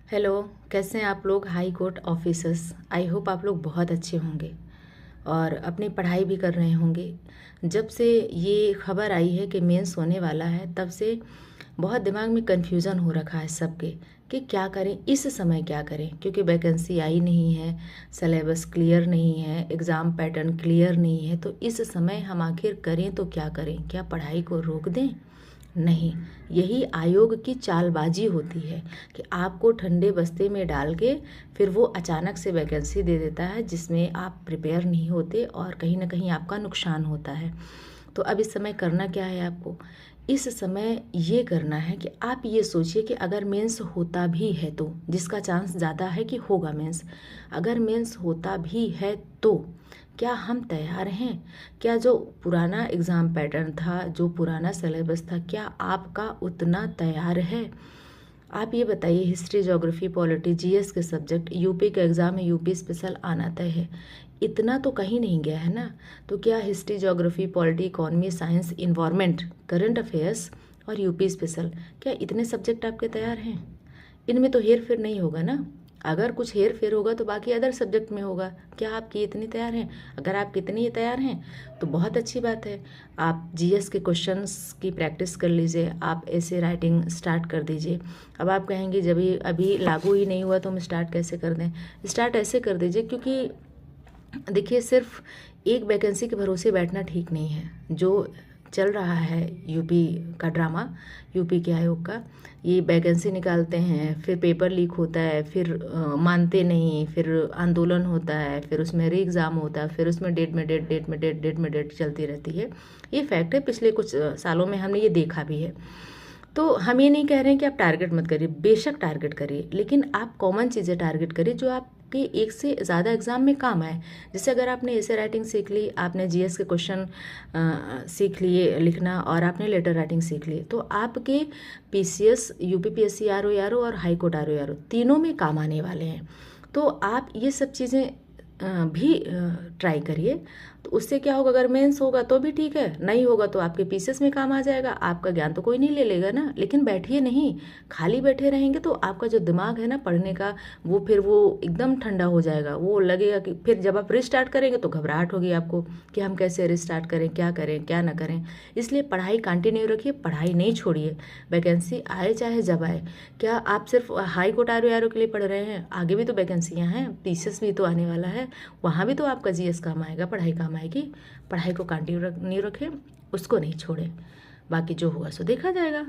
Hello. कैसे हैं आप लोग high court officers. I hope आप लोग बहुत अच्छे होंगे और अपनी पढ़ाई भी कर रहे होंगे। जब से ये खबर आई है कि मेंस होने वाला है तब से बहुत दिमाग में कन्फ्यूज़न हो रखा है सबके कि क्या करें, इस समय क्या करें, क्योंकि वैकेंसी आई नहीं है, सिलेबस क्लियर नहीं है, एग्ज़ाम पैटर्न क्लियर नहीं है। तो इस समय हम आखिर करें तो क्या करें? क्या पढ़ाई को रोक दें? नहीं, यही आयोग की चालबाजी होती है कि आपको ठंडे बस्ते में डाल के फिर वो अचानक से वैकेंसी दे देता है जिसमें आप प्रिपेयर नहीं होते और कहीं ना कहीं आपका नुकसान होता है। तो अब इस समय करना क्या है आपको? इस समय ये करना है कि आप ये सोचिए कि अगर मेंस होता भी है तो, जिसका चांस ज़्यादा है कि होगा मेंस, अगर मेंस होता भी है तो क्या हम तैयार हैं? क्या जो पुराना एग्ज़ाम पैटर्न था, जो पुराना सिलेबस था, क्या आपका उतना तैयार है? आप ये बताइए, हिस्ट्री, ज्योग्राफी, पॉलिटी, जीएस के सब्जेक्ट यूपी का एग्ज़ाम है, यूपी स्पेशल आना तय है, इतना तो कहीं नहीं गया है ना। तो क्या history, geography, polity, economy, science, environment, current affairs और यूपी स्पेशल, क्या इतने सब्जेक्ट आपके तैयार हैं? इनमें तो हेर फेर नहीं होगा ना। अगर कुछ हेर फेर होगा तो बाकी अदर सब्जेक्ट में होगा। क्या आपकी इतनी तैयार हैं? अगर आप कितनी तैयार हैं तो बहुत अच्छी बात है। आप जीएस के क्वेश्चंस की प्रैक्टिस कर लीजिए, आप ऐसे राइटिंग स्टार्ट कर दीजिए। अब आप कहेंगे जब ये अभी लागू ही नहीं हुआ तो हम स्टार्ट कैसे कर दें? स्टार्ट ऐसे कर दीजिए, क्योंकि देखिए सिर्फ एक वैकेंसी के भरोसे बैठना ठीक नहीं है। जो चल रहा है यूपी का ड्रामा, यूपी के आयोग का, ये वैकेंसी निकालते हैं, फिर पेपर लीक होता है, फिर मानते नहीं, फिर आंदोलन होता है, फिर उसमें री एग्ज़ाम होता है, फिर उसमें डेट में डेट, डेट में डेट, डेट में डेट चलती रहती है। ये फैक्ट है, पिछले कुछ सालों में हमने ये देखा भी है। तो हम ये नहीं कह रहे हैं कि आप टारगेट मत करिए, बेशक टारगेट करिए, लेकिन आप कॉमन चीज़ें टारगेट करिए जो आपके एक से ज़्यादा एग्जाम में काम आए। जैसे अगर आपने ऐसे राइटिंग सीख ली, आपने जीएस के क्वेश्चन सीख लिए लिखना, और आपने लेटर राइटिंग सीख ली, तो आपके पीसीएस, यूपीपीएससी आरओ और हाई कोर्ट आरओ तीनों में काम आने वाले हैं। तो आप ये सब चीज़ें भी ट्राई करिए। तो उससे क्या होगा, अगर मेंस होगा तो भी ठीक है, नहीं होगा तो आपके पीसेस में काम आ जाएगा। आपका ज्ञान तो कोई नहीं ले लेगा ना। लेकिन बैठिए नहीं, खाली बैठे रहेंगे तो आपका जो दिमाग है ना पढ़ने का, वो फिर वो एकदम ठंडा हो जाएगा। वो लगेगा कि फिर जब आप रिस्टार्ट करेंगे तो घबराहट होगी आपको कि हम कैसे रिस्टार्ट करें, क्या करें, क्या ना करें। इसलिए पढ़ाई कंटिन्यू रखिए, पढ़ाई नहीं छोड़िए। वैकेंसी आए चाहे जब आए। क्या आप सिर्फ हाई कोर्ट आरओ के लिए पढ़ रहे हैं? आगे भी तो वैकेंसियाँ हैं, पीसेस भी तो आने वाला है, वहाँ भी तो आपका जीएस काम आएगा, पढ़ाई काम आएगी। पढ़ाई को कंटिन्यू रखें, उसको नहीं छोड़ें। बाकी जो होगा सो देखा जाएगा।